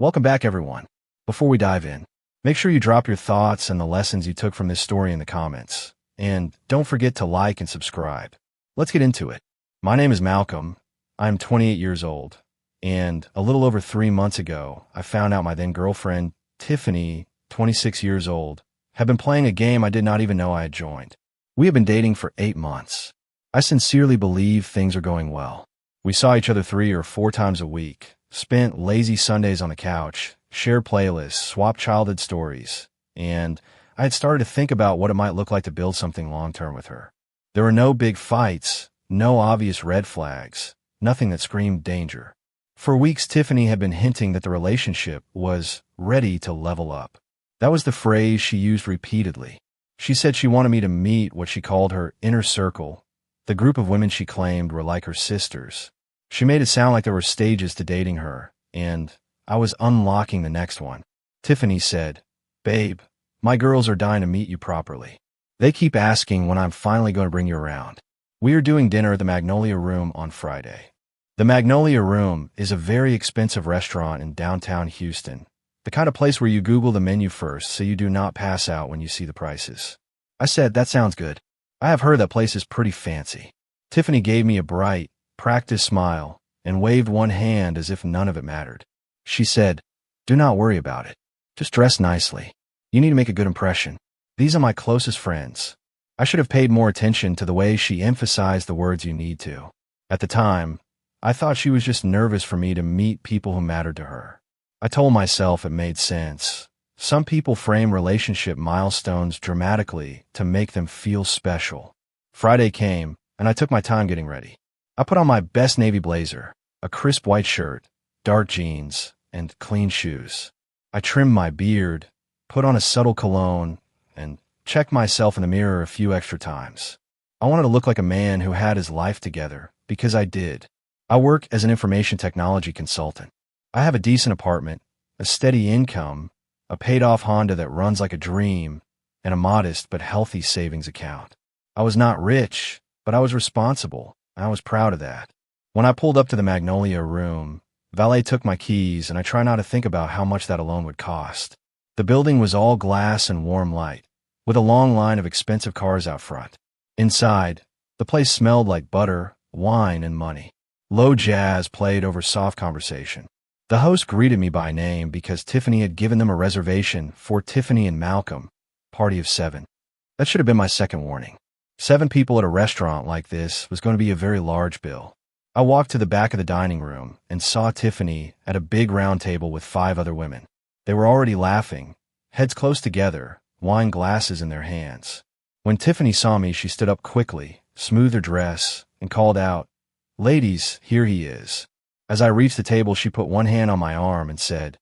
Welcome back, everyone. Before we dive in, make sure you drop your thoughts and the lessons you took from this story in the comments. And don't forget to like and subscribe. Let's get into it. My name is Malcolm. I'm 28 years old. And a little over 3 months ago, I found out my then girlfriend, Tiffany, 26 years old, had been playing a game I did not even know I had joined. We had been dating for 8 months. I sincerely believe things are going well. We saw each other 3 or 4 times a week, spent lazy Sundays on the couch, shared playlists, swapped childhood stories, and I had started to think about what it might look like to build something long-term with her. There were no big fights, no obvious red flags, nothing that screamed danger. For weeks, Tiffany had been hinting that the relationship was ready to level up. That was the phrase she used repeatedly. She said she wanted me to meet what she called her inner circle, the group of women she claimed were like her sisters. She made it sound like there were stages to dating her, and I was unlocking the next one. Tiffany said, "Babe, my girls are dying to meet you properly. They keep asking when I'm finally going to bring you around. We are doing dinner at the Magnolia Room on Friday." The Magnolia Room is a very expensive restaurant in downtown Houston, the kind of place where you Google the menu first so you do not pass out when you see the prices. I said, "That sounds good. I have heard that place is pretty fancy." Tiffany gave me a bright, practiced smile and waved one hand as if none of it mattered. She said, "Do not worry about it. Just dress nicely. You need to make a good impression. These are my closest friends." I should have paid more attention to the way she emphasized the words "you need to." At the time, I thought she was just nervous for me to meet people who mattered to her. I told myself it made sense. Some people frame relationship milestones dramatically to make them feel special. Friday came, and I took my time getting ready. I put on my best navy blazer, a crisp white shirt, dark jeans, and clean shoes. I trimmed my beard, put on a subtle cologne, and checked myself in the mirror a few extra times. I wanted to look like a man who had his life together, because I did. I work as an information technology consultant. I have a decent apartment, a steady income, a paid-off Honda that runs like a dream, and a modest but healthy savings account. I was not rich, but I was responsible, and I was proud of that. When I pulled up to the Magnolia Room, valet took my keys, and I tried not to think about how much that alone would cost. The building was all glass and warm light, with a long line of expensive cars out front. Inside, the place smelled like butter, wine, and money. Low jazz played over soft conversation. The host greeted me by name because Tiffany had given them a reservation for Tiffany and Malcolm, party of 7. That should have been my second warning. 7 people at a restaurant like this was going to be a very large bill. I walked to the back of the dining room and saw Tiffany at a big round table with 5 other women. They were already laughing, heads close together, wine glasses in their hands. When Tiffany saw me, she stood up quickly, smoothed her dress, and called out, "Ladies, here he is." As I reached the table, she put one hand on my arm and said,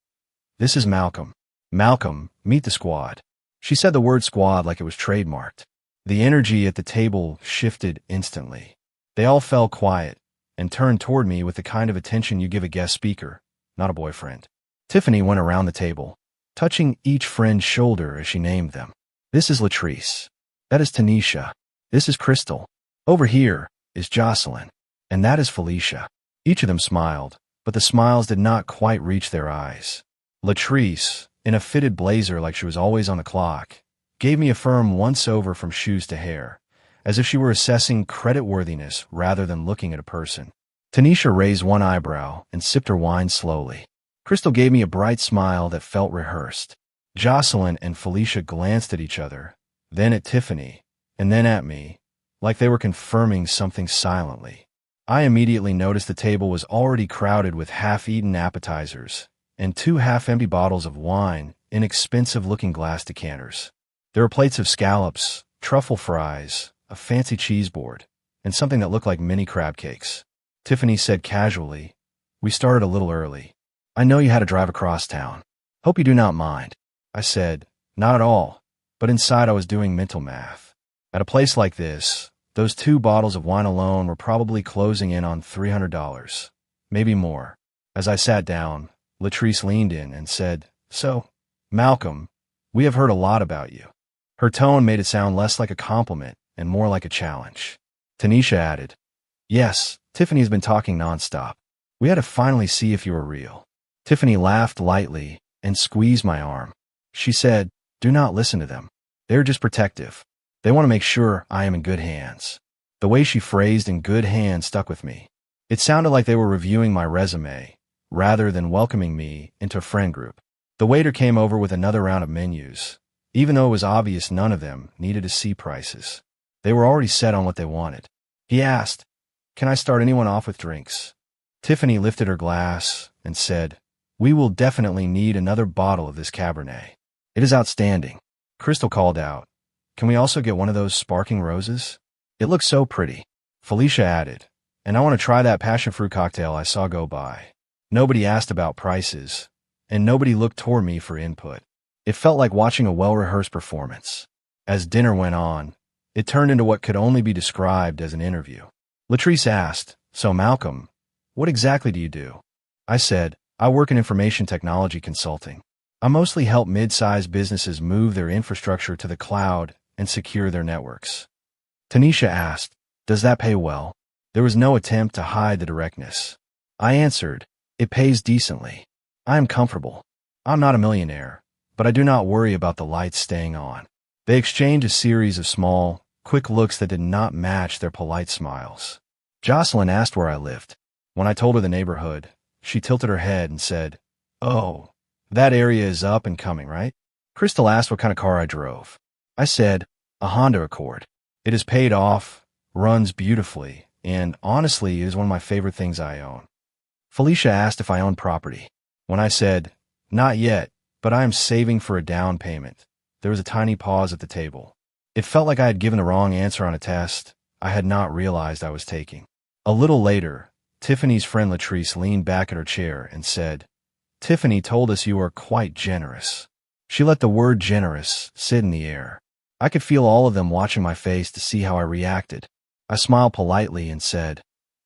"This is Malcolm. Malcolm, meet the squad." She said the word squad like it was trademarked. The energy at the table shifted instantly. They all fell quiet and turned toward me with the kind of attention you give a guest speaker, not a boyfriend. Tiffany went around the table, touching each friend's shoulder as she named them. "This is Latrice. That is Tanisha. This is Crystal. Over here is Jocelyn. And that is Felicia." Each of them smiled, but the smiles did not quite reach their eyes. Latrice, in a fitted blazer like she was always on the clock, gave me a firm once-over from shoes to hair, as if she were assessing creditworthiness rather than looking at a person. Tanisha raised one eyebrow and sipped her wine slowly. Crystal gave me a bright smile that felt rehearsed. Jocelyn and Felicia glanced at each other, then at Tiffany, and then at me, like they were confirming something silently. I immediately noticed the table was already crowded with half-eaten appetizers and 2 half-empty bottles of wine in expensive-looking glass decanters. There were plates of scallops, truffle fries, a fancy cheese board, and something that looked like mini crab cakes. Tiffany said casually, "We started a little early. I know you had to drive across town. Hope you do not mind." I said, "Not at all," but inside I was doing mental math. At a place like this, those 2 bottles of wine alone were probably closing in on $300, maybe more. As I sat down, Latrice leaned in and said, "So, Malcolm, we have heard a lot about you." Her tone made it sound less like a compliment and more like a challenge. Tanisha added, "Yes, Tiffany has been talking nonstop. We had to finally see if you were real." Tiffany laughed lightly and squeezed my arm. She said, "Do not listen to them. They're just protective. They want to make sure I am in good hands." The way she phrased "in good hands" stuck with me. It sounded like they were reviewing my resume, rather than welcoming me into a friend group. The waiter came over with another round of menus, even though it was obvious none of them needed to see prices. They were already set on what they wanted. He asked, "Can I start anyone off with drinks?" Tiffany lifted her glass and said, "We will definitely need another bottle of this Cabernet. It is outstanding." Crystal called out, "Can we also get one of those sparkling roses? It looks so pretty." Felicia added, "And I want to try that passion fruit cocktail I saw go by." Nobody asked about prices, and nobody looked toward me for input. It felt like watching a well-rehearsed performance. As dinner went on, it turned into what could only be described as an interview. Latrice asked, "So Malcolm, what exactly do you do?" I said, "I work in information technology consulting. I mostly help mid-sized businesses move their infrastructure to the cloud and secure their networks." Tanisha asked, "Does that pay well?" There was no attempt to hide the directness. I answered, "It pays decently. I am comfortable. I'm not a millionaire, but I do not worry about the lights staying on." They exchanged a series of small, quick looks that did not match their polite smiles. Jocelyn asked where I lived. When I told her the neighborhood, she tilted her head and said, "Oh, that area is up and coming, right?" Crystal asked what kind of car I drove. I said, "A Honda Accord. It is paid off, runs beautifully, and honestly is one of my favorite things I own." Felicia asked if I own property. When I said, "Not yet, but I am saving for a down payment," there was a tiny pause at the table. It felt like I had given the wrong answer on a test I had not realized I was taking. A little later, Tiffany's friend Latrice leaned back in her chair and said, "Tiffany told us you are quite generous." She let the word generous sit in the air. I could feel all of them watching my face to see how I reacted. I smiled politely and said,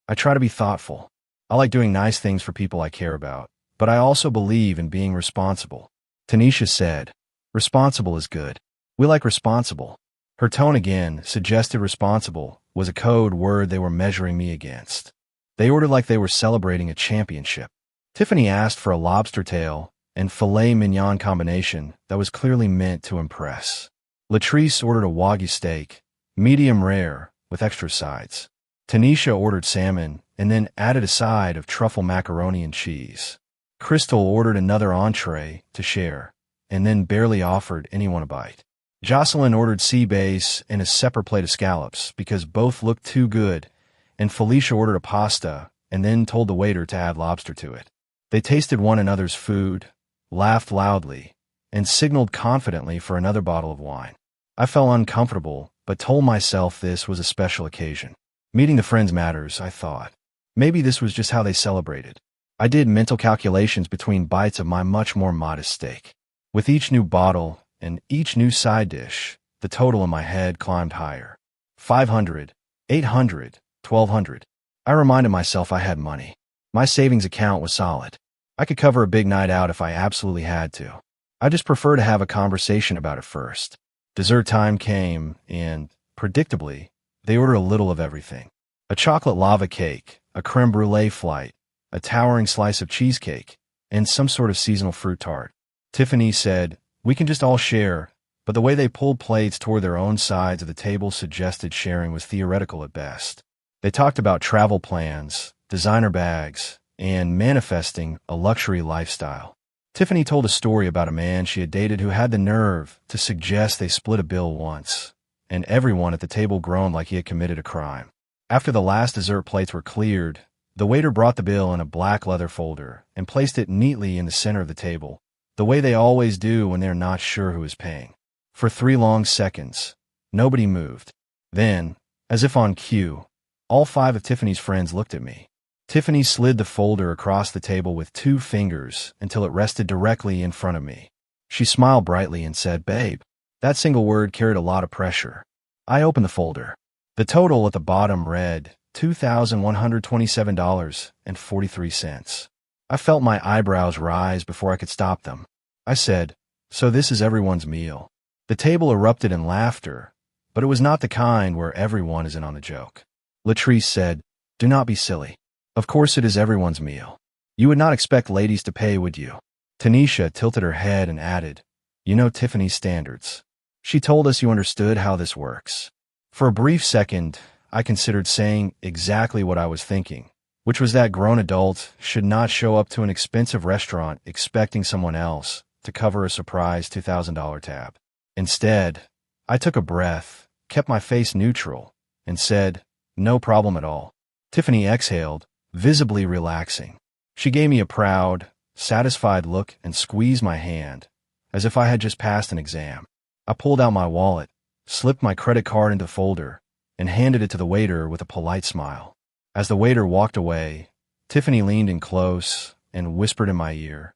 "I try to be thoughtful. I like doing nice things for people I care about, but I also believe in being responsible." Tanisha said, "Responsible is good. We like responsible." Her tone again suggested responsible was a code word they were measuring me against. They ordered like they were celebrating a championship. Tiffany asked for a lobster tail and filet mignon combination that was clearly meant to impress. Latrice ordered a Wagyu steak, medium rare, with extra sides. Tanisha ordered salmon and then added a side of truffle macaroni and cheese. Crystal ordered another entree to share, and then barely offered anyone a bite. Jocelyn ordered sea bass and a separate plate of scallops because both looked too good, and Felicia ordered a pasta and then told the waiter to add lobster to it. They tasted one another's food, laughed loudly, and signaled confidently for another bottle of wine. I felt uncomfortable, but told myself this was a special occasion. Meeting the friends matters, I thought. Maybe this was just how they celebrated. I did mental calculations between bites of my much more modest steak. With each new bottle and each new side dish, the total in my head climbed higher. 500, 800, 1200. I reminded myself I had money. My savings account was solid. I could cover a big night out if I absolutely had to. I just prefer to have a conversation about it first. Dessert time came, and, predictably, they ordered a little of everything. A chocolate lava cake, a creme brulee flight, a towering slice of cheesecake, and some sort of seasonal fruit tart. Tiffany said, "We can just all share," but the way they pulled plates toward their own sides of the table suggested sharing was theoretical at best. They talked about travel plans, designer bags, and manifesting a luxury lifestyle. Tiffany told a story about a man she had dated who had the nerve to suggest they split a bill once, and everyone at the table groaned like he had committed a crime. After the last dessert plates were cleared, the waiter brought the bill in a black leather folder and placed it neatly in the center of the table, the way they always do when they're not sure who is paying. For 3 long seconds, nobody moved. Then, as if on cue, all 5 of Tiffany's friends looked at me. Tiffany slid the folder across the table with 2 fingers until it rested directly in front of me. She smiled brightly and said, "Babe." That single word carried a lot of pressure. I opened the folder. The total at the bottom read $2,127.43. I felt my eyebrows rise before I could stop them. I said, "So this is everyone's meal." The table erupted in laughter, but it was not the kind where everyone is in on the joke. Latrice said, "Do not be silly. Of course it is everyone's meal. You would not expect ladies to pay, would you? Tanisha tilted her head and added, You know Tiffany's standards. She told us you understood how this works. For a brief second, I considered saying exactly what I was thinking, which was that grown adults should not show up to an expensive restaurant expecting someone else to cover a surprise $2,000 tab. Instead, I took a breath, kept my face neutral, and said, No problem at all. Tiffany exhaled, visibly relaxing. She gave me a proud, satisfied look and squeezed my hand, as if I had just passed an exam. I pulled out my wallet, slipped my credit card into the folder, and handed it to the waiter with a polite smile. As the waiter walked away, Tiffany leaned in close and whispered in my ear,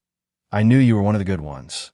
I knew you were one of the good ones.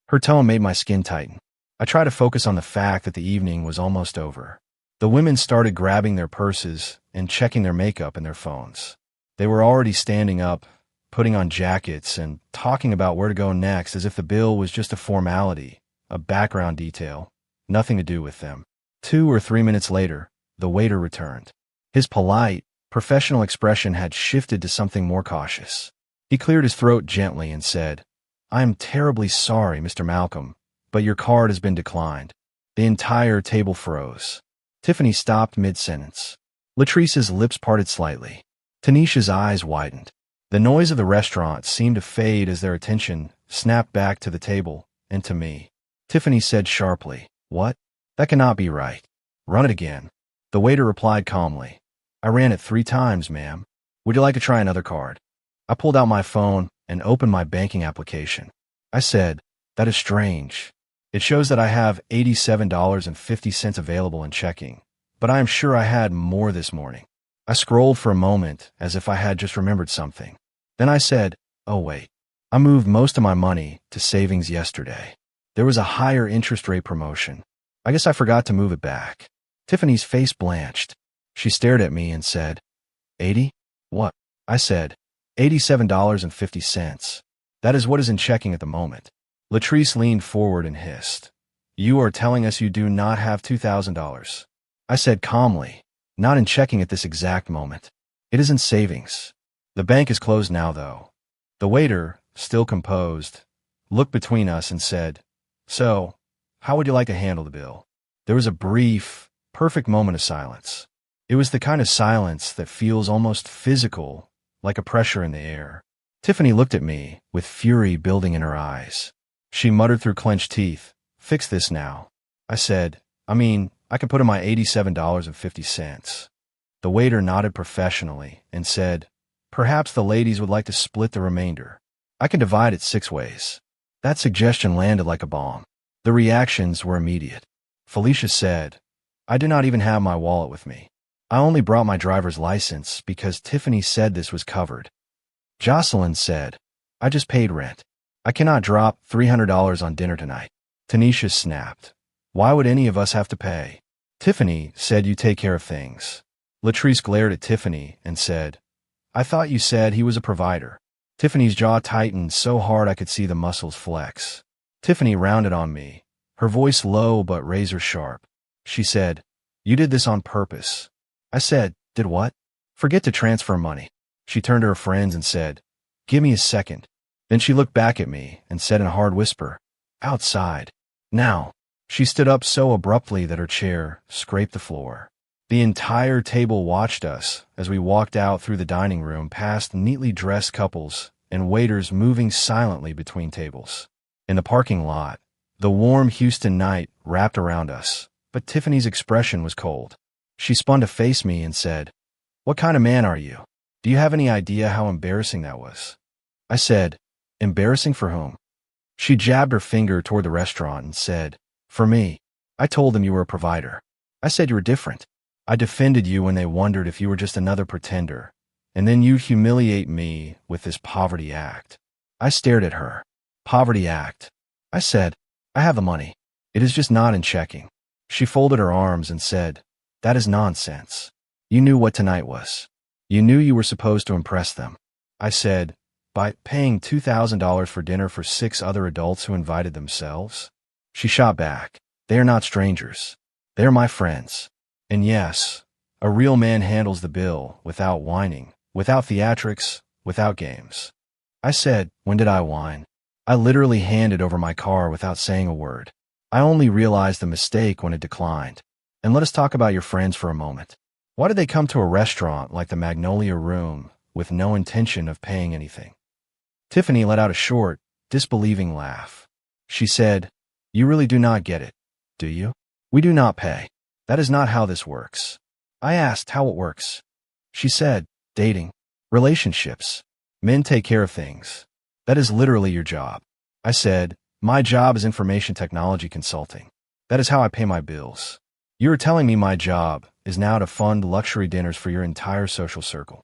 Her tone made my skin tighten. I tried to focus on the fact that the evening was almost over. The women started grabbing their purses and checking their makeup and their phones. They were already standing up, putting on jackets, and talking about where to go next as if the bill was just a formality, a background detail, nothing to do with them. 2 or 3 minutes later, the waiter returned. His polite, professional expression had shifted to something more cautious. He cleared his throat gently and said, I am terribly sorry, Mr. Malcolm, but your card has been declined. The entire table froze. Tiffany stopped mid-sentence. Latrice's lips parted slightly. Tanisha's eyes widened. The noise of the restaurant seemed to fade as their attention snapped back to the table and to me. Tiffany said sharply, What? That cannot be right. Run it again. The waiter replied calmly, I ran it 3 times, ma'am. Would you like to try another card? I pulled out my phone and opened my banking application. I said, That is strange. It shows that I have $87.50 available in checking, but I am sure I had more this morning. I scrolled for a moment as if I had just remembered something. Then I said, Oh wait, I moved most of my money to savings yesterday. There was a higher interest rate promotion. I guess I forgot to move it back. Tiffany's face blanched. She stared at me and said, 80? What? I said, $87.50. That is what is in checking at the moment. Latrice leaned forward and hissed, You are telling us you do not have $2,000. I said calmly, Not in checking at this exact moment. It is in savings. The bank is closed now, though. The waiter, still composed, looked between us and said, So, how would you like to handle the bill? There was a brief, perfect moment of silence. It was the kind of silence that feels almost physical, like a pressure in the air. Tiffany looked at me, with fury building in her eyes. She muttered through clenched teeth, Fix this now. I said, I can put in my $87.50. The waiter nodded professionally and said, Perhaps the ladies would like to split the remainder. I can divide it 6 ways. That suggestion landed like a bomb. The reactions were immediate. Felicia said, I do not even have my wallet with me. I only brought my driver's license because Tiffany said this was covered. Jocelyn said, I just paid rent. I cannot drop $300 on dinner tonight. Tanisha snapped, Why would any of us have to pay? Tiffany said you take care of things. Latrice glared at Tiffany and said, I thought you said he was a provider. Tiffany's jaw tightened so hard I could see the muscles flex. Tiffany rounded on me, her voice low but razor sharp. She said, You did this on purpose. I said, Did what? Forget to transfer money. She turned to her friends and said, Give me a second. Then she looked back at me and said in a hard whisper, Outside. Now. She stood up so abruptly that her chair scraped the floor. The entire table watched us as we walked out through the dining room past neatly dressed couples and waiters moving silently between tables. In the parking lot, the warm Houston night wrapped around us, but Tiffany's expression was cold. She spun to face me and said, What kind of man are you? Do you have any idea how embarrassing that was? I said, Embarrassing for whom? She jabbed her finger toward the restaurant and said, For me. I told them you were a provider. I said you were different. I defended you when they wondered if you were just another pretender, and then you humiliate me with this poverty act. I stared at her. Poverty act. I said, I have the money. It is just not in checking. She folded her arms and said, That is nonsense. You knew what tonight was. You knew you were supposed to impress them. I said, By paying $2,000 for dinner for 6 other adults who invited themselves? She shot back. They are not strangers. They are my friends. And yes, a real man handles the bill without whining, without theatrics, without games. I said, when did I whine? I literally handed over my car without saying a word. I only realized the mistake when it declined. And let us talk about your friends for a moment. Why did they come to a restaurant like the Magnolia Room with no intention of paying anything? Tiffany let out a short, disbelieving laugh. She said, "You really do not get it, do you? We do not pay. That is not how this works." I asked how it works. She said, "Dating. Relationships. Men take care of things. That is literally your job." I said, "My job is information technology consulting. That is how I pay my bills. You are telling me my job is now to fund luxury dinners for your entire social circle."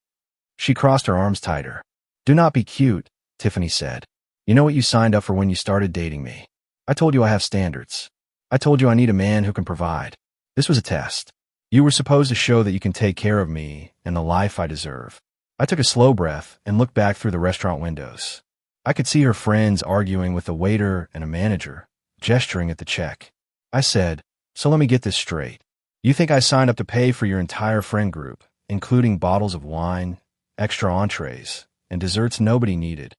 She crossed her arms tighter. "Do not be cute," Tiffany said. "You know what you signed up for when you started dating me. I told you I have standards. I told you I need a man who can provide. This was a test. You were supposed to show that you can take care of me and the life I deserve." I took a slow breath and looked back through the restaurant windows. I could see her friends arguing with a waiter and a manager, gesturing at the check. I said, "So let me get this straight. You think I signed up to pay for your entire friend group, including bottles of wine, extra entrees, and desserts nobody needed?"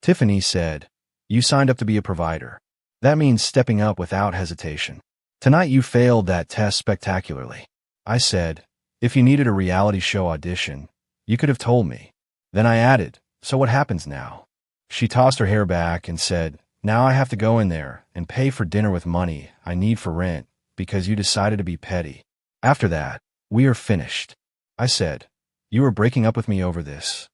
Tiffany said, "You signed up to be a provider. That means stepping up without hesitation. Tonight you failed that test spectacularly." I said, "If you needed a reality show audition, you could have told me." Then I added, "So what happens now?" She tossed her hair back and said, "Now I have to go in there and pay for dinner with money I need for rent because you decided to be petty. After that, we are finished." I said, "You are breaking up with me over this."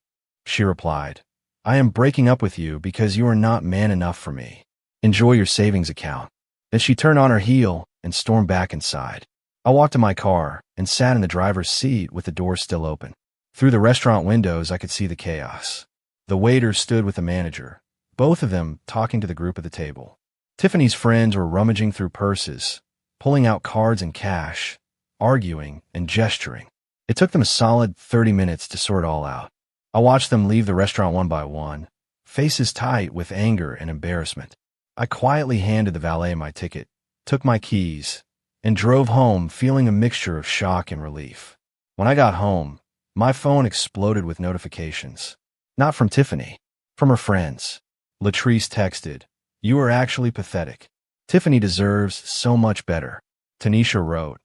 She replied, "I am breaking up with you because you are not man enough for me. Enjoy your savings account." Then she turned on her heel and stormed back inside. I walked to my car and sat in the driver's seat with the door still open. Through the restaurant windows, I could see the chaos. The waiter stood with the manager, both of them talking to the group at the table. Tiffany's friends were rummaging through purses, pulling out cards and cash, arguing and gesturing. It took them a solid 30 minutes to sort it all out. I watched them leave the restaurant one by one, faces tight with anger and embarrassment. I quietly handed the valet my ticket, took my keys, and drove home feeling a mixture of shock and relief. When I got home, my phone exploded with notifications. Not from Tiffany, from her friends. Latrice texted, "You are actually pathetic. Tiffany deserves so much better." Tanisha wrote,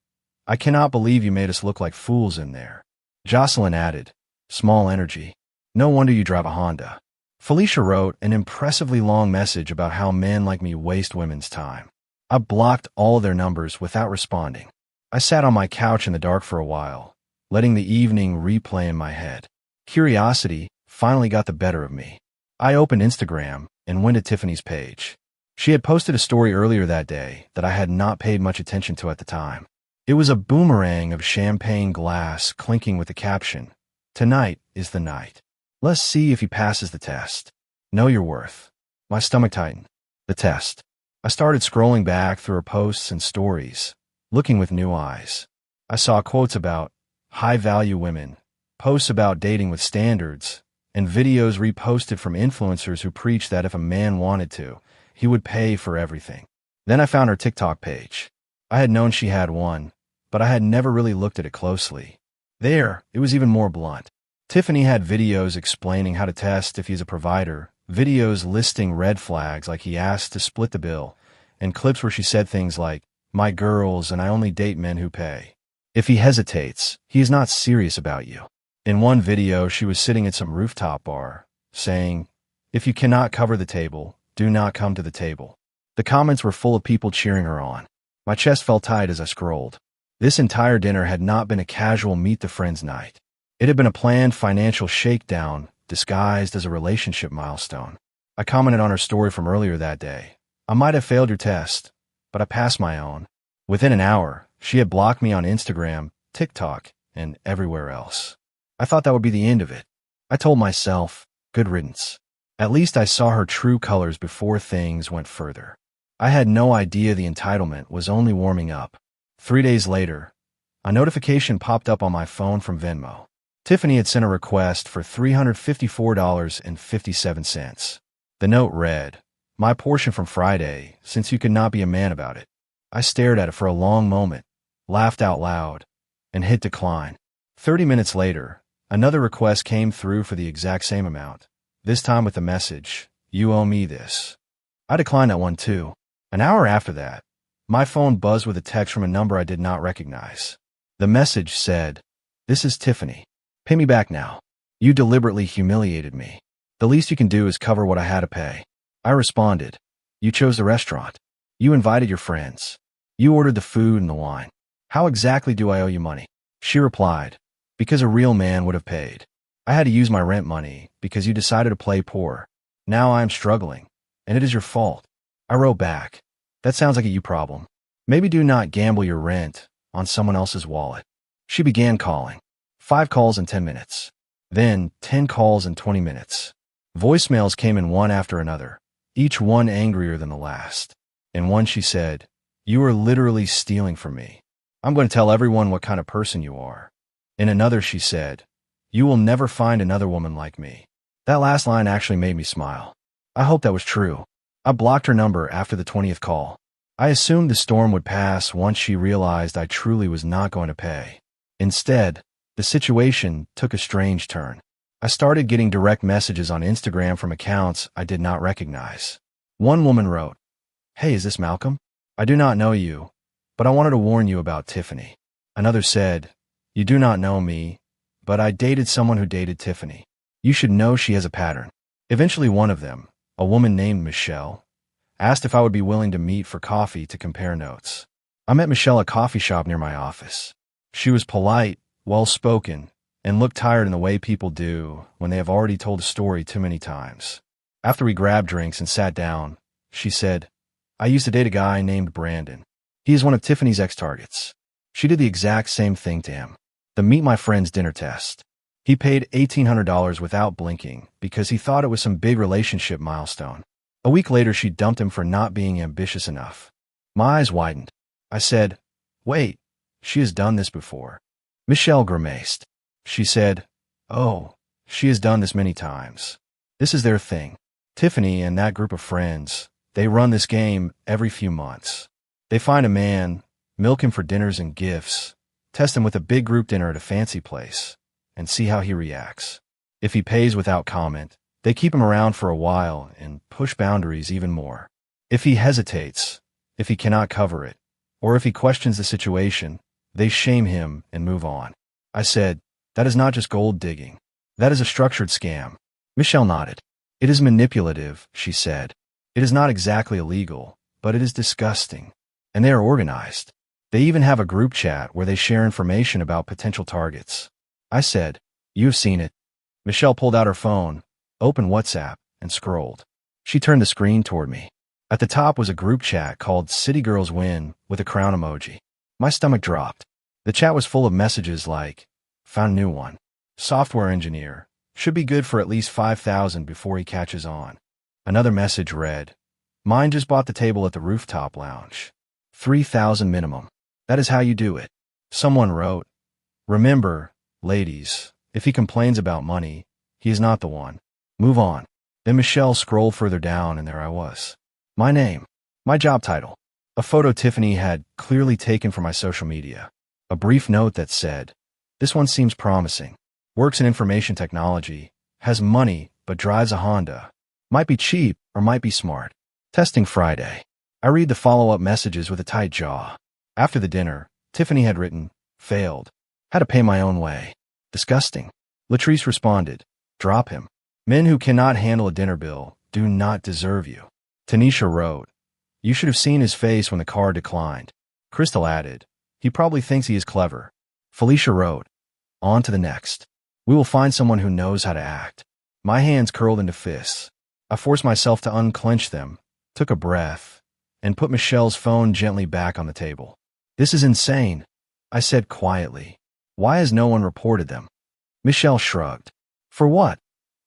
"I cannot believe you made us look like fools in there." Jocelyn added, "Small energy. No wonder you drive a Honda." Felicia wrote an impressively long message about how men like me waste women's time. I blocked all of their numbers without responding. I sat on my couch in the dark for a while, letting the evening replay in my head. Curiosity finally got the better of me. I opened Instagram and went to Tiffany's page. She had posted a story earlier that day that I had not paid much attention to at the time. It was a boomerang of champagne glass clinking with the caption, "Tonight is the night. Let's see if he passes the test. Know your worth." My stomach tightened. The test. I started scrolling back through her posts and stories, looking with new eyes. I saw quotes about high-value women, posts about dating with standards, and videos reposted from influencers who preached that if a man wanted to, he would pay for everything. Then I found her TikTok page. I had known she had one, but I had never really looked at it closely. There, it was even more blunt. Tiffany had videos explaining how to test if he's a provider, videos listing red flags like he asked to split the bill, and clips where she said things like, "My girls and I only date men who pay. If he hesitates, he is not serious about you." In one video, she was sitting at some rooftop bar, saying, "If you cannot cover the table, do not come to the table." The comments were full of people cheering her on. My chest felt tight as I scrolled. This entire dinner had not been a casual meet-the-friends night. It had been a planned financial shakedown disguised as a relationship milestone. I commented on her story from earlier that day. "I might have failed your test, but I passed my own." Within an hour, she had blocked me on Instagram, TikTok, and everywhere else. I thought that would be the end of it. I told myself, good riddance. At least I saw her true colors before things went further. I had no idea the entitlement was only warming up. 3 days later, a notification popped up on my phone from Venmo. Tiffany had sent a request for $354.57. The note read, "My portion from Friday, since you could not be a man about it." I stared at it for a long moment, laughed out loud, and hit decline. 30 minutes later, Another request came through for the exact same amount, this time with the message, "You owe me this." I declined that one too. An hour after that, my phone buzzed with a text from a number I did not recognize. The message said, "This is Tiffany. Pay me back now. You deliberately humiliated me. The least you can do is cover what I had to pay." I responded, "You chose the restaurant. You invited your friends. You ordered the food and the wine. How exactly do I owe you money?" She replied, "Because a real man would have paid. I had to use my rent money because you decided to play poor. Now I am struggling, and it is your fault." I wrote back, "That sounds like a you problem. Maybe do not gamble your rent on someone else's wallet." She began calling. 5 calls in 10 minutes. Then 10 calls in 20 minutes. Voicemails came in one after another, each one angrier than the last. In one she said, "You are literally stealing from me. I'm going to tell everyone what kind of person you are." In another she said, "You will never find another woman like me." That last line actually made me smile. I hope that was true. I blocked her number after the 20th call. I assumed the storm would pass once she realized I truly was not going to pay. Instead, the situation took a strange turn. I started getting direct messages on Instagram from accounts I did not recognize. One woman wrote, "Hey, is this Malcolm? I do not know you, but I wanted to warn you about Tiffany." Another said, "You do not know me, but I dated someone who dated Tiffany. You should know she has a pattern." Eventually one of them, a woman named Michelle, asked if I would be willing to meet for coffee to compare notes. I met Michelle at a coffee shop near my office. She was polite, well-spoken, and looked tired in the way people do when they have already told a story too many times. After we grabbed drinks and sat down, she said, "I used to date a guy named Brandon. He is one of Tiffany's ex-targets. She did the exact same thing to him. The Meet My Friends dinner test. He paid $1,800 without blinking because he thought it was some big relationship milestone. A week later, she dumped him for not being ambitious enough." My eyes widened. I said, "Wait, she has done this before." Michelle grimaced. She said, "Oh, she has done this many times. This is their thing. Tiffany and that group of friends, they run this game every few months. They find a man, milk him for dinners and gifts, test him with a big group dinner at a fancy place, and see how he reacts. If he pays without comment, they keep him around for a while and push boundaries even more. If he hesitates, if he cannot cover it, or if he questions the situation, they shame him and move on." I said, "That is not just gold digging. That is a structured scam." Michelle nodded. "It is manipulative," she said. "It is not exactly illegal, but it is disgusting. And they are organized. They even have a group chat where they share information about potential targets." I said, "You have seen it." Michelle pulled out her phone, opened WhatsApp, and scrolled. She turned the screen toward me. At the top was a group chat called City Girls Win with a crown emoji. My stomach dropped. The chat was full of messages like, "Found a new one. Software engineer. Should be good for at least 5,000 before he catches on." Another message read, "Mine just bought the table at the rooftop lounge. 3,000 minimum. That is how you do it." Someone wrote, "Remember, ladies, if he complains about money, he is not the one. Move on." Then Michelle scrolled further down and there I was. My name, my job title, a photo Tiffany had clearly taken from my social media, a brief note that said, "This one seems promising. Works in information technology, has money but drives a Honda. Might be cheap or might be smart. Testing Friday." I read the follow-up messages with a tight jaw. After the dinner, Tiffany had written, "Failed. Had to pay my own way. Disgusting." Latrice responded, "Drop him. Men who cannot handle a dinner bill do not deserve you." Tanisha wrote, "You should have seen his face when the card declined." Crystal added, "He probably thinks he is clever." Felicia wrote, "On to the next. We will find someone who knows how to act." My hands curled into fists. I forced myself to unclench them, took a breath, and put Michelle's phone gently back on the table. "This is insane," I said quietly. "Why has no one reported them?" Michelle shrugged. "For what?"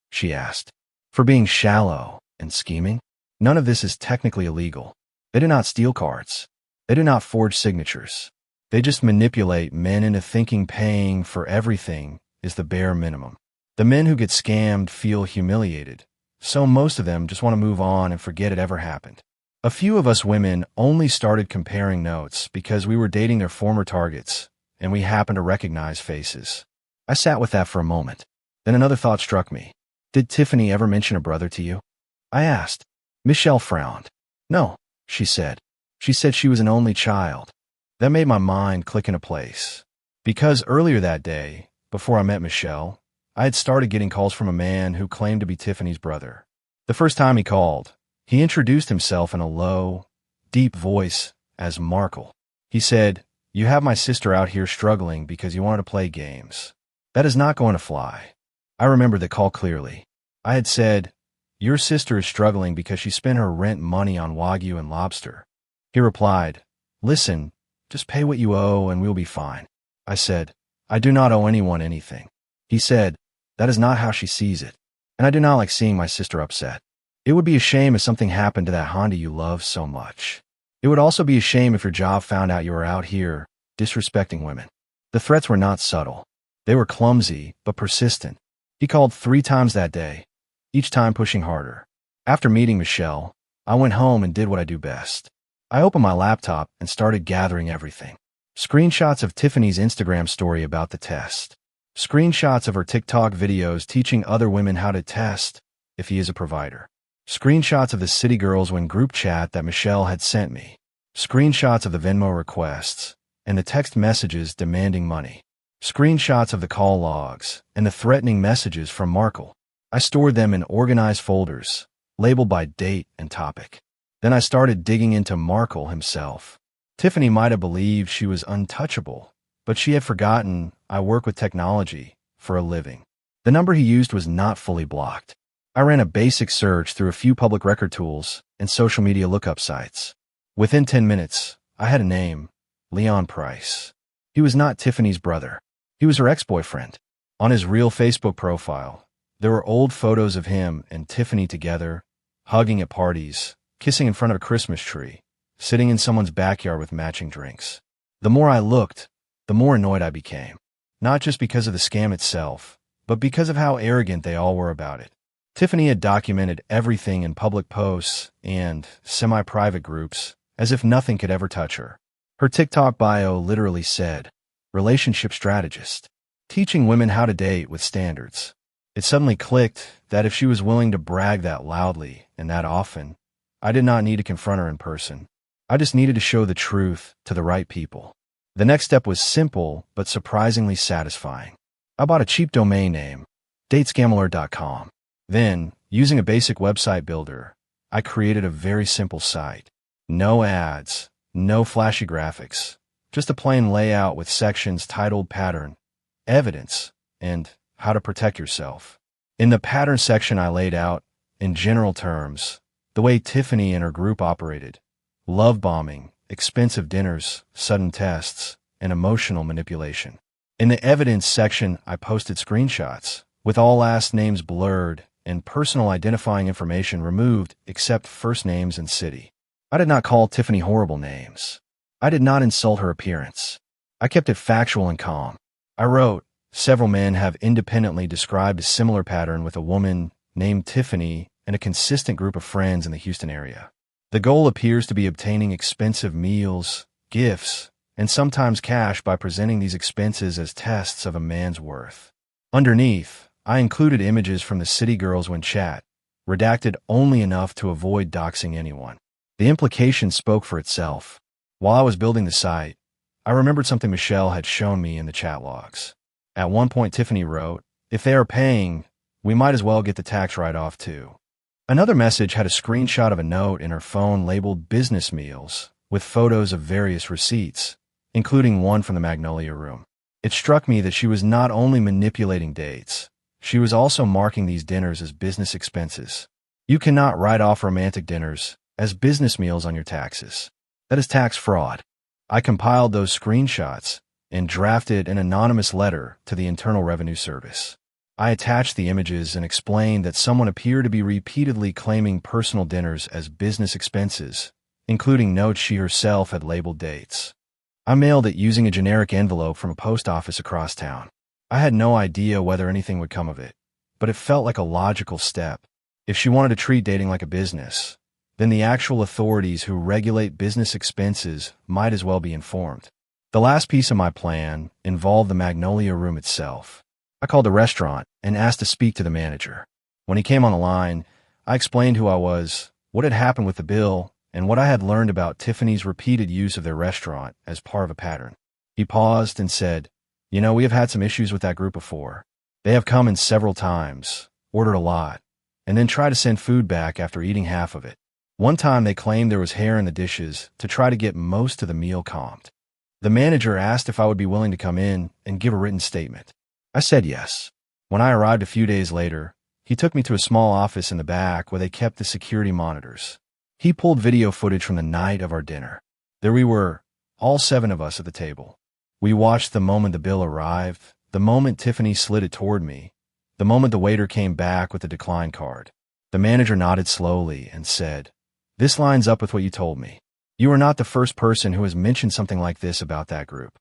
she asked. "For being shallow and scheming? None of this is technically illegal. They do not steal cards. They do not forge signatures. They just manipulate men into thinking paying for everything is the bare minimum. The men who get scammed feel humiliated, so most of them just want to move on and forget it ever happened. A few of us women only started comparing notes because we were dating their former targets, and we happened to recognize faces. I sat with that for a moment. Then another thought struck me. Did Tiffany ever mention a brother to you? I asked. Michelle frowned. No, she said. She said she was an only child. That made my mind click into place. Because earlier that day, before I met Michelle, I had started getting calls from a man who claimed to be Tiffany's brother. The first time he called, he introduced himself in a low, deep voice as Markle. He said, "You have my sister out here struggling because you want to play games. That is not going to fly." I remember the call clearly. I had said, "Your sister is struggling because she spent her rent money on Wagyu and lobster." He replied, "Listen, just pay what you owe and we'll be fine." I said, "I do not owe anyone anything." He said, "That is not how she sees it, and I do not like seeing my sister upset. It would be a shame if something happened to that Honda you love so much. It would also be a shame if your job found out you were out here disrespecting women." The threats were not subtle. They were clumsy, but persistent. He called 3 times that day, each time pushing harder. After meeting Michelle, I went home and did what I do best. I opened my laptop and started gathering everything. Screenshots of Tiffany's Instagram story about the test. Screenshots of her TikTok videos teaching other women how to test if he is a provider. Screenshots of the City Girls Win group chat that Michelle had sent me. Screenshots of the Venmo requests and the text messages demanding money. Screenshots of the call logs and the threatening messages from Markle. I stored them in organized folders, labeled by date and topic. Then I started digging into Markle himself. Tiffany might have believed she was untouchable, but she had forgotten I work with technology for a living. The number he used was not fully blocked. I ran a basic search through a few public record tools and social media lookup sites. Within 10 minutes, I had a name, Leon Price. He was not Tiffany's brother. He was her ex-boyfriend. On his real Facebook profile, there were old photos of him and Tiffany together, hugging at parties, kissing in front of a Christmas tree, sitting in someone's backyard with matching drinks. The more I looked, the more annoyed I became. Not just because of the scam itself, but because of how arrogant they all were about it. Tiffany had documented everything in public posts and semi-private groups as if nothing could ever touch her. Her TikTok bio literally said, "Relationship strategist, teaching women how to date with standards." It suddenly clicked that if she was willing to brag that loudly and that often, I did not need to confront her in person. I just needed to show the truth to the right people. The next step was simple but surprisingly satisfying. I bought a cheap domain name, datescamalert.com. Then, using a basic website builder, I created a very simple site. No ads, no flashy graphics, just a plain layout with sections titled Pattern, Evidence, and How to Protect Yourself. In the Pattern section, I laid out, in general terms, the way Tiffany and her group operated: love bombing, expensive dinners, sudden tests, and emotional manipulation. In the Evidence section, I posted screenshots, with all last names blurred and personal identifying information removed except first names and city. I did not call Tiffany horrible names. I did not insult her appearance. I kept it factual and calm. I wrote, "Several men have independently described a similar pattern with a woman named Tiffany and a consistent group of friends in the Houston area. The goal appears to be obtaining expensive meals, gifts, and sometimes cash by presenting these expenses as tests of a man's worth." Underneath, I included images from the City Girls Win chat, redacted only enough to avoid doxing anyone. The implication spoke for itself. While I was building the site, I remembered something Michelle had shown me in the chat logs. At one point, Tiffany wrote, "If they are paying, we might as well get the tax write-off too." Another message had a screenshot of a note in her phone labeled Business Meals, with photos of various receipts, including one from the Magnolia Room. It struck me that she was not only manipulating dates, she was also marking these dinners as business expenses. You cannot write off romantic dinners as business meals on your taxes. That is tax fraud. I compiled those screenshots and drafted an anonymous letter to the Internal Revenue Service. I attached the images and explained that someone appeared to be repeatedly claiming personal dinners as business expenses, including notes she herself had labeled dates. I mailed it using a generic envelope from a post office across town. I had no idea whether anything would come of it, but it felt like a logical step. If she wanted to treat dating like a business, then the actual authorities who regulate business expenses might as well be informed. The last piece of my plan involved the Magnolia Room itself. I called the restaurant and asked to speak to the manager. When he came on the line, I explained who I was, what had happened with the bill, and what I had learned about Tiffany's repeated use of their restaurant as part of a pattern. He paused and said, "You know, we have had some issues with that group before. They have come in several times, ordered a lot, and then tried to send food back after eating half of it. One time they claimed there was hair in the dishes to try to get most of the meal comped. The manager asked if I would be willing to come in and give a written statement. I said yes. When I arrived a few days later, he took me to a small office in the back where they kept the security monitors. He pulled video footage from the night of our dinner. There we were, all 7 of us at the table. We watched the moment the bill arrived, the moment Tiffany slid it toward me, the moment the waiter came back with the decline card. The manager nodded slowly and said, "This lines up with what you told me. You are not the first person who has mentioned something like this about that group."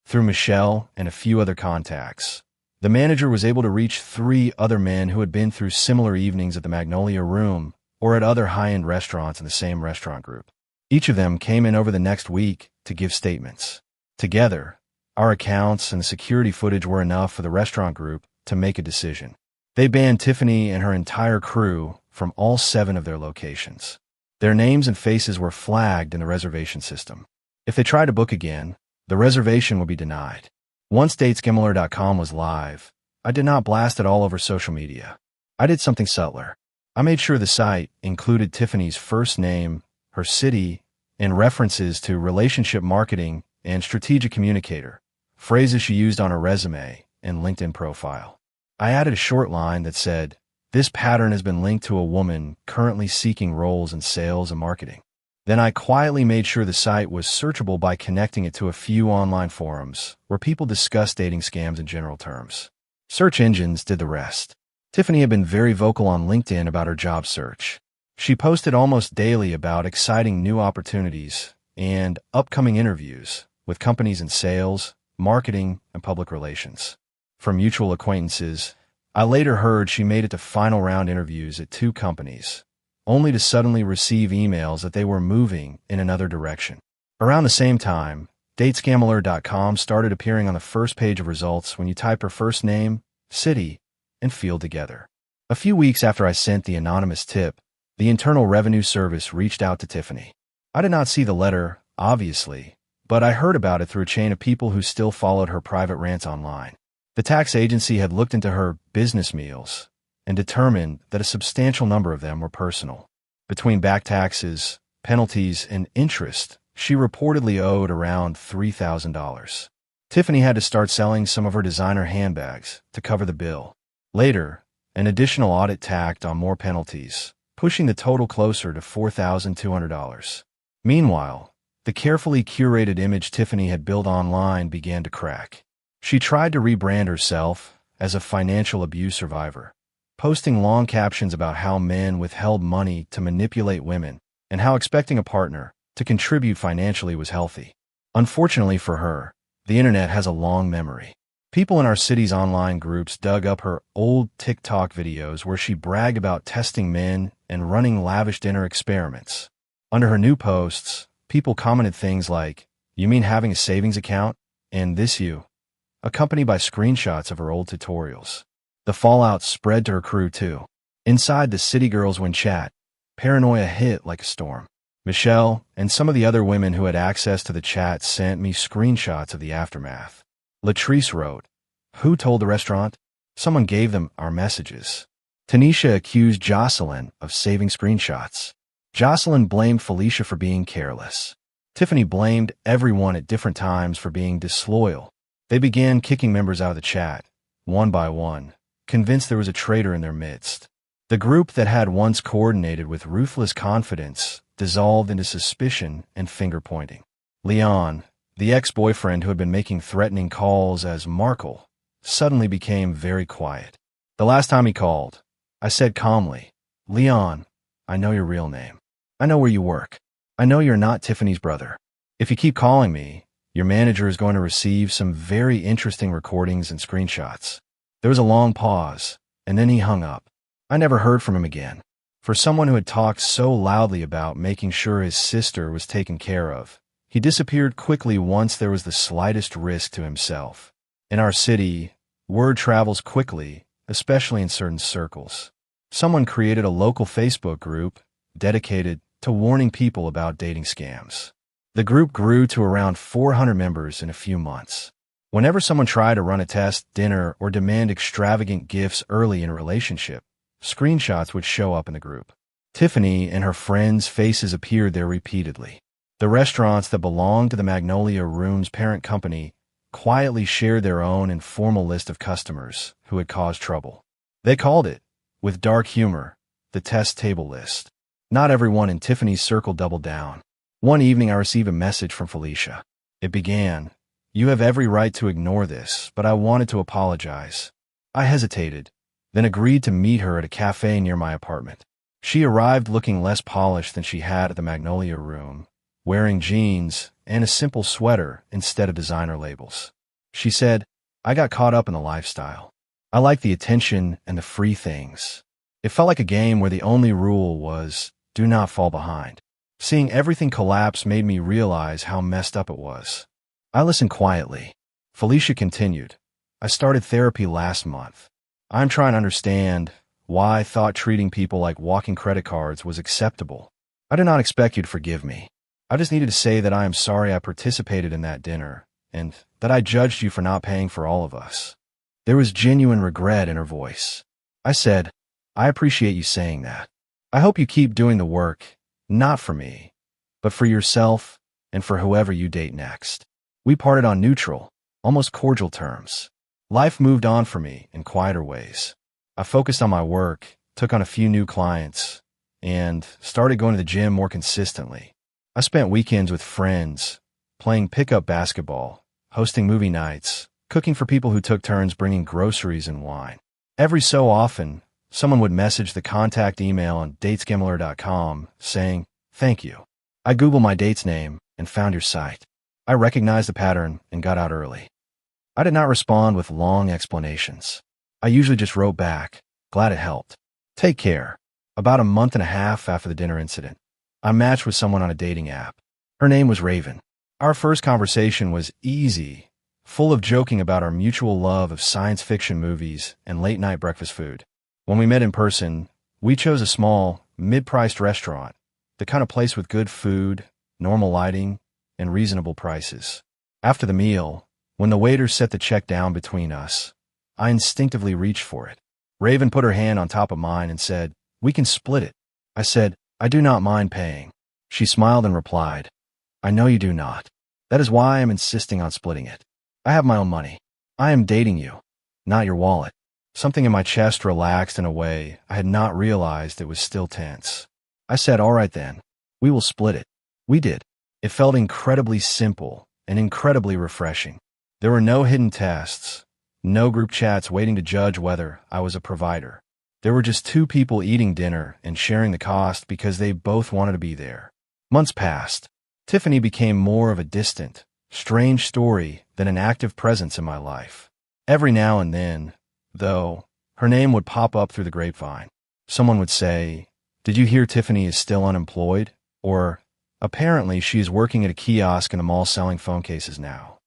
Through Michelle and a few other contacts, the manager was able to reach 3 other men who had been through similar evenings at the Magnolia Room or at other high-end restaurants in the same restaurant group. Each of them came in over the next week to give statements. Together, our accounts and the security footage were enough for the restaurant group to make a decision. They banned Tiffany and her entire crew from all 7 of their locations. Their names and faces were flagged in the reservation system. If they tried to book again, the reservation would be denied. Once datesgambler.com was live, I did not blast it all over social media. I did something subtler. I made sure the site included Tiffany's first name, her city, and references to relationship marketing and strategic communicator, phrases she used on her resume and LinkedIn profile. I added a short line that said, "This pattern has been linked to a woman currently seeking roles in sales and marketing." Then I quietly made sure the site was searchable by connecting it to a few online forums where people discuss dating scams in general terms. Search engines did the rest. Tiffany had been very vocal on LinkedIn about her job search. She posted almost daily about exciting new opportunities and upcoming interviews with companies in sales, marketing, and public relations. From mutual acquaintances, I later heard she made it to final round interviews at 2 companies, only to suddenly receive emails that they were moving in another direction. Around the same time, datesgambler.com started appearing on the first page of results when you type her first name, city, and field together. A few weeks after I sent the anonymous tip, the Internal Revenue Service reached out to Tiffany. I did not see the letter, obviously, but I heard about it through a chain of people who still followed her private rants online. The tax agency had looked into her business meals and determined that a substantial number of them were personal. Between back taxes, penalties, and interest, she reportedly owed around $3,000. Tiffany had to start selling some of her designer handbags to cover the bill. Later, an additional audit tacked on more penalties, pushing the total closer to $4,200. Meanwhile, the carefully curated image Tiffany had built online began to crack. She tried to rebrand herself as a financial abuse survivor, posting long captions about how men withheld money to manipulate women and how expecting a partner to contribute financially was healthy. Unfortunately for her, the internet has a long memory. People in our city's online groups dug up her old TikTok videos where she bragged about testing men and running lavish dinner experiments. Under her new posts, people commented things like, "You mean having a savings account? And this you?" accompanied by screenshots of her old tutorials. The fallout spread to her crew too. Inside the City Girls Win chat, paranoia hit like a storm. Michelle and some of the other women who had access to the chat sent me screenshots of the aftermath. Latrice wrote, "Who told the restaurant? Someone gave them our messages." Tanisha accused Jocelyn of saving screenshots. Jocelyn blamed Felicia for being careless. Tiffany blamed everyone at different times for being disloyal. They began kicking members out of the chat, one by one, convinced there was a traitor in their midst. The group that had once coordinated with ruthless confidence dissolved into suspicion and finger-pointing. Leon, the ex-boyfriend who had been making threatening calls as Markle, suddenly became very quiet. The last time he called, I said calmly, "Leon, I know your real name. I know where you work. I know you're not Tiffany's brother. If you keep calling me, your manager is going to receive some very interesting recordings and screenshots." There was a long pause, and then he hung up. I never heard from him again. For someone who had talked so loudly about making sure his sister was taken care of, he disappeared quickly once there was the slightest risk to himself. In our city, Word travels quickly, especially in certain circles. Someone created a local Facebook group dedicated to warning people about dating scams. The group grew to around 400 members in a few months. Whenever someone tried to run a test, dinner, or demand extravagant gifts early in a relationship, screenshots would show up in the group. Tiffany and her friends' faces appeared there repeatedly. The restaurants that belonged to the Magnolia Rooms parent company quietly shared their own informal list of customers who had caused trouble. They called it, with dark humor, the test table list. Not everyone in Tiffany's circle doubled down. One evening I received a message from Felicia. It began, "You have every right to ignore this, but I wanted to apologize." I hesitated, then agreed to meet her at a cafe near my apartment. She arrived looking less polished than she had at the Magnolia Room, wearing jeans and a simple sweater instead of designer labels. She said, "I got caught up in the lifestyle. I like the attention and the free things." It felt like a game where the only rule was, do not fall behind. Seeing everything collapse made me realize how messed up it was. I listened quietly. Felicia continued, "I started therapy last month. I'm trying to understand why I thought treating people like walking credit cards was acceptable. I did not expect you to forgive me. I just needed to say that I am sorry I participated in that dinner, and that I judged you for not paying for all of us." There was genuine regret in her voice. I said, "I appreciate you saying that. I hope you keep doing the work, not for me, but for yourself and for whoever you date next." We parted on neutral, almost cordial terms. Life moved on for me in quieter ways. I focused on my work, took on a few new clients, and started going to the gym more consistently. I spent weekends with friends, playing pickup basketball, hosting movie nights, cooking for people who took turns bringing groceries and wine. Every so often, someone would message the contact email on datescammler.com saying, "Thank you." I Googled my date's name and found your site. I recognized the pattern and got out early. I did not respond with long explanations. I usually just wrote back, "Glad it helped. Take care." About a month and a half after the dinner incident, I matched with someone on a dating app. Her name was Raven. Our first conversation was easy, full of joking about our mutual love of science fiction movies and late-night breakfast food. When we met in person, we chose a small, mid-priced restaurant, the kind of place with good food, normal lighting, and reasonable prices. After the meal, when the waiter set the check down between us, I instinctively reached for it. Raven put her hand on top of mine and said, "We can split it." I said, "I do not mind paying." She smiled and replied, "I know you do not. That is why I am insisting on splitting it. I have my own money. I am dating you, not your wallet." Something in my chest relaxed in a way I had not realized it was still tense. I said, "All right then, we will split it." We did. It felt incredibly simple and incredibly refreshing. There were no hidden tests, no group chats waiting to judge whether I was a provider. There were just two people eating dinner and sharing the cost because they both wanted to be there. Months passed. Tiffany became more of a distant, strange story than an active presence in my life. Every now and then, though, her name would pop up through the grapevine. Someone would say, "Did you hear Tiffany is still unemployed?" Or, "Apparently she is working at a kiosk in the mall selling phone cases now."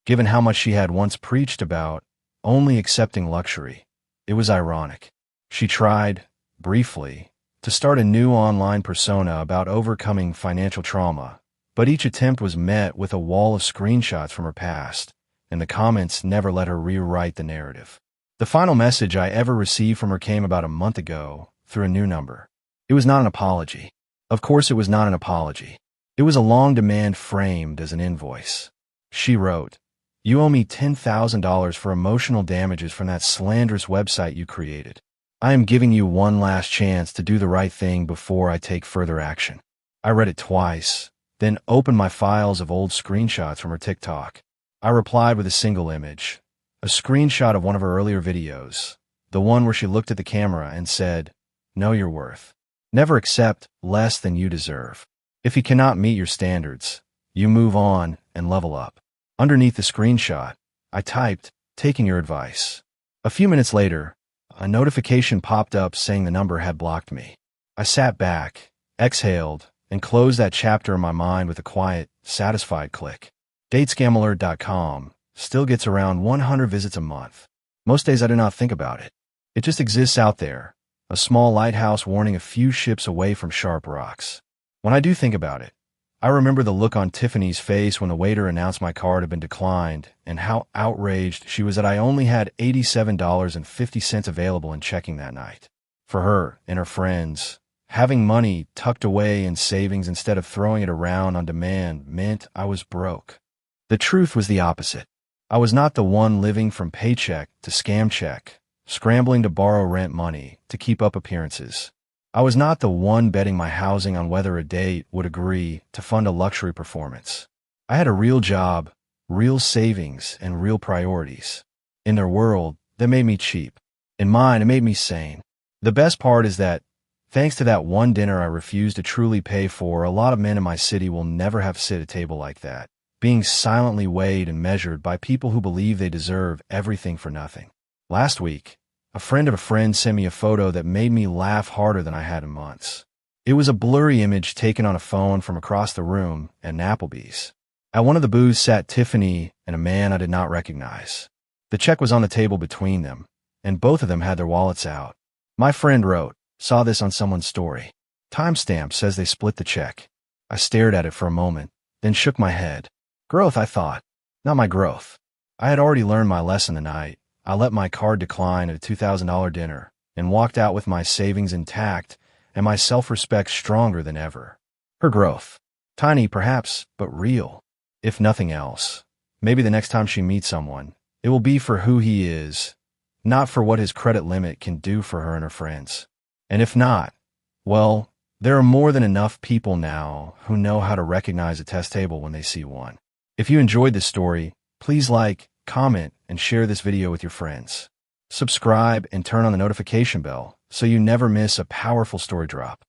Given how much she had once preached about only accepting luxury, it was ironic. She tried, briefly, to start a new online persona about overcoming financial trauma, but each attempt was met with a wall of screenshots from her past, and the comments never let her rewrite the narrative. The final message I ever received from her came about a month ago through a new number. It was not an apology. Of course it was not an apology. It was a long demand framed as an invoice. She wrote, "You owe me $10,000 for emotional damages from that slanderous website you created. I am giving you one last chance to do the right thing before I take further action." I read it twice, then opened my files of old screenshots from her TikTok. I replied with a single image, a screenshot of one of her earlier videos, the one where she looked at the camera and said, "Know your worth. Never accept less than you deserve. If he cannot meet your standards, you move on and level up." Underneath the screenshot, I typed, "Taking your advice." A few minutes later, a notification popped up saying the number had blocked me. I sat back, exhaled, and closed that chapter in my mind with a quiet, satisfied click. Datescammler.com still gets around 100 visits a month. Most days I do not think about it. It just exists out there, a small lighthouse warning a few ships away from sharp rocks. When I do think about it, I remember the look on Tiffany's face when the waiter announced my card had been declined, and how outraged she was that I only had $87.50 available in checking that night. For her and her friends, having money tucked away in savings instead of throwing it around on demand meant I was broke. The truth was the opposite. I was not the one living from paycheck to scam check, scrambling to borrow rent money to keep up appearances. I was not the one betting my housing on whether a date would agree to fund a luxury performance. I had a real job, real savings, and real priorities. In their world, that made me cheap. In mine, it made me sane. The best part is that, thanks to that one dinner I refused to truly pay for, a lot of men in my city will never have to sit at a table like that, being silently weighed and measured by people who believe they deserve everything for nothing. Last week, a friend of a friend sent me a photo that made me laugh harder than I had in months. It was a blurry image taken on a phone from across the room at an Applebee's. At one of the booths sat Tiffany and a man I did not recognize. The check was on the table between them, and both of them had their wallets out. My friend wrote, "Saw this on someone's story. Timestamp says they split the check." I stared at it for a moment, then shook my head. Growth, I thought. Not my growth. I had already learned my lesson the night I let my card decline at a $2,000 dinner and walked out with my savings intact and my self-respect stronger than ever. Her growth. Tiny, perhaps, but real. If nothing else, maybe the next time she meets someone, it will be for who he is, not for what his credit limit can do for her and her friends. And if not, well, there are more than enough people now who know how to recognize a test table when they see one. If you enjoyed this story, please like, comment, and share this video with your friends. Subscribe and turn on the notification bell so you never miss a powerful story drop.